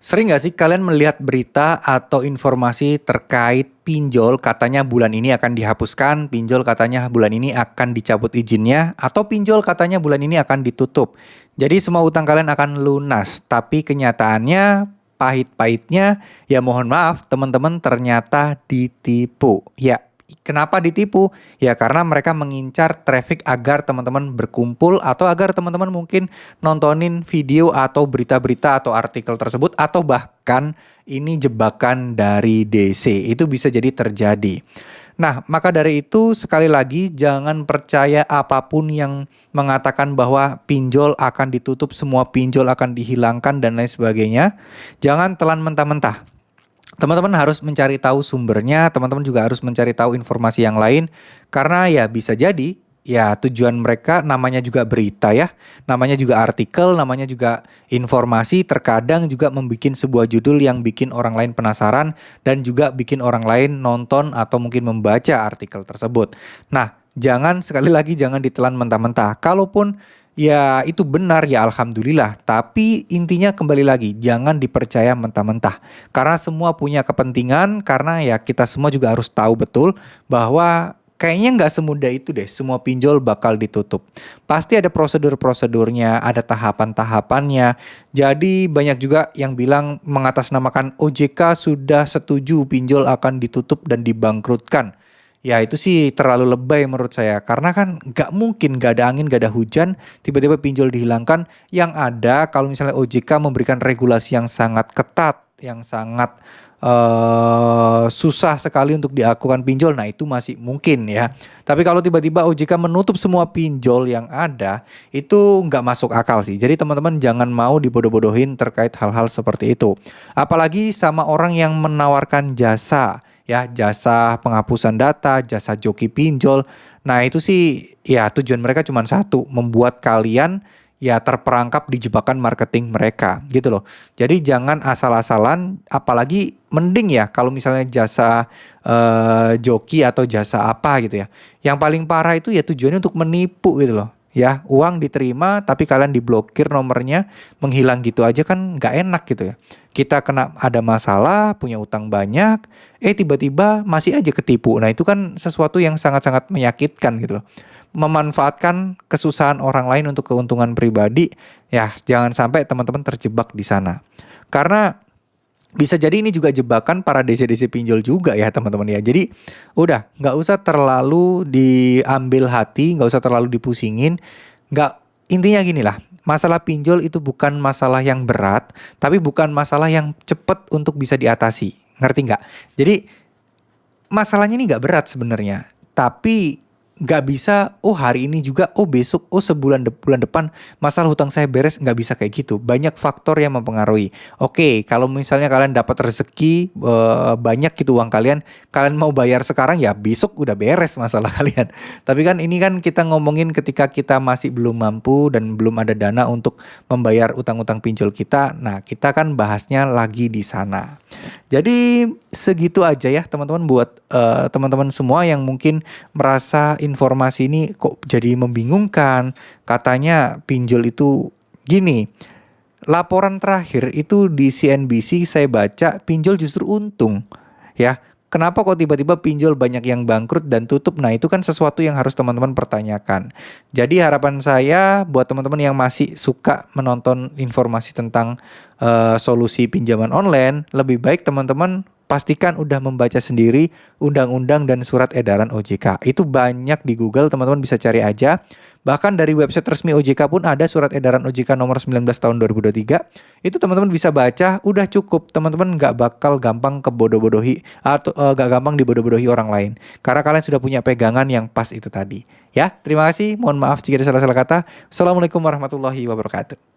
Sering nggak sih kalian melihat berita atau informasi terkait pinjol katanya bulan ini akan dihapuskan, pinjol katanya bulan ini akan dicabut izinnya, atau pinjol katanya bulan ini akan ditutup. Jadi semua utang kalian akan lunas, tapi kenyataannya pahit-pahitnya ya mohon maaf teman-teman ternyata ditipu. Ya, kenapa ditipu? Ya karena mereka mengincar traffic agar teman-teman berkumpul atau agar teman-teman mungkin nontonin video atau berita-berita atau artikel tersebut atau bahkan ini jebakan dari DC. Itu bisa jadi terjadi. Nah, maka dari itu sekali lagi jangan percaya apapun yang mengatakan bahwa pinjol akan ditutup, semua pinjol akan dihilangkan dan lain sebagainya. Jangan telan mentah-mentah. Teman-teman harus mencari tahu sumbernya, teman-teman juga harus mencari tahu informasi yang lain karena ya bisa jadi ya tujuan mereka namanya juga berita ya, namanya juga artikel, namanya juga informasi, terkadang juga membuat sebuah judul yang bikin orang lain penasaran dan juga bikin orang lain nonton atau mungkin membaca artikel tersebut. Nah, sekali lagi jangan ditelan mentah-mentah. Kalaupun ya itu benar ya alhamdulillah, tapi intinya kembali lagi jangan dipercaya mentah-mentah. Karena semua punya kepentingan, karena ya kita semua juga harus tahu betul bahwa kayaknya nggak semudah itu deh semua pinjol bakal ditutup. Pasti ada prosedur-prosedurnya, ada tahapan-tahapannya. Jadi banyak juga yang bilang mengatasnamakan OJK sudah setuju pinjol akan ditutup dan dibangkrutkan. Ya itu sih terlalu lebay menurut saya. Karena kan nggak mungkin nggak ada angin, nggak ada hujan, tiba-tiba pinjol dihilangkan. Yang ada kalau misalnya OJK memberikan regulasi yang sangat ketat, yang sangat susah sekali untuk dilakukan pinjol, nah itu masih mungkin ya. Tapi kalau tiba-tiba OJK menutup semua pinjol yang ada, itu nggak masuk akal sih. Jadi teman-teman jangan mau dibodoh-bodohin terkait hal-hal seperti itu. Apalagi sama orang yang menawarkan jasa. Ya, jasa penghapusan data, jasa joki pinjol. Nah, itu sih ya tujuan mereka cuma satu, membuat kalian ya terperangkap di jebakan marketing mereka gitu loh. Jadi jangan asal-asalan, apalagi mending ya kalau misalnya jasa joki atau jasa apa gitu ya. Yang paling parah itu ya tujuannya untuk menipu gitu loh. Ya, uang diterima tapi kalian diblokir nomornya, menghilang gitu aja kan nggak enak gitu ya. Kita kena ada masalah, punya utang banyak, tiba-tiba masih aja ketipu. Nah, itu kan sesuatu yang sangat-sangat menyakitkan gitu loh. Memanfaatkan kesusahan orang lain untuk keuntungan pribadi, ya jangan sampai teman-teman terjebak di sana. Karena bisa jadi ini juga jebakan para DC-DC pinjol juga ya teman-teman ya. Jadi udah nggak usah terlalu diambil hati, nggak usah terlalu dipusingin. Nggak, intinya gini lah, masalah pinjol itu bukan masalah yang berat, tapi bukan masalah yang cepat untuk bisa diatasi. Ngerti nggak? Jadi masalahnya ini nggak berat sebenarnya, tapi nggak bisa, oh hari ini juga, oh besok, oh bulan depan masalah hutang saya beres, nggak bisa kayak gitu. Banyak faktor yang mempengaruhi. Oke, kalau misalnya kalian dapat rezeki banyak gitu uang kalian, kalian mau bayar sekarang ya besok udah beres masalah kalian. Tapi kan ini kan kita ngomongin ketika kita masih belum mampu dan belum ada dana untuk membayar utang-utang pinjol kita. Nah, kita kan bahasnya lagi di sana. Jadi segitu aja ya teman-teman buat teman-teman semua yang mungkin merasa informasi ini kok jadi membingungkan. Katanya pinjol itu gini. Laporan terakhir itu di CNBC saya baca pinjol justru untung. Ya, kenapa kok tiba-tiba pinjol banyak yang bangkrut dan tutup? Nah, itu kan sesuatu yang harus teman-teman pertanyakan. Jadi harapan saya buat teman-teman yang masih suka menonton informasi tentang solusi pinjaman online, lebih baik teman-teman pastikan udah membaca sendiri undang-undang dan surat edaran OJK. Itu banyak di Google, teman-teman bisa cari aja. Bahkan dari website resmi OJK pun ada surat edaran OJK nomor 19 tahun 2023. Itu teman-teman bisa baca, udah cukup. Teman-teman nggak bakal gampang kebodoh-bodohi atau nggak gampang dibodoh-bodohi orang lain. Karena kalian sudah punya pegangan yang pas itu tadi. Ya, terima kasih. Mohon maaf jika ada salah-salah kata. Assalamualaikum warahmatullahi wabarakatuh.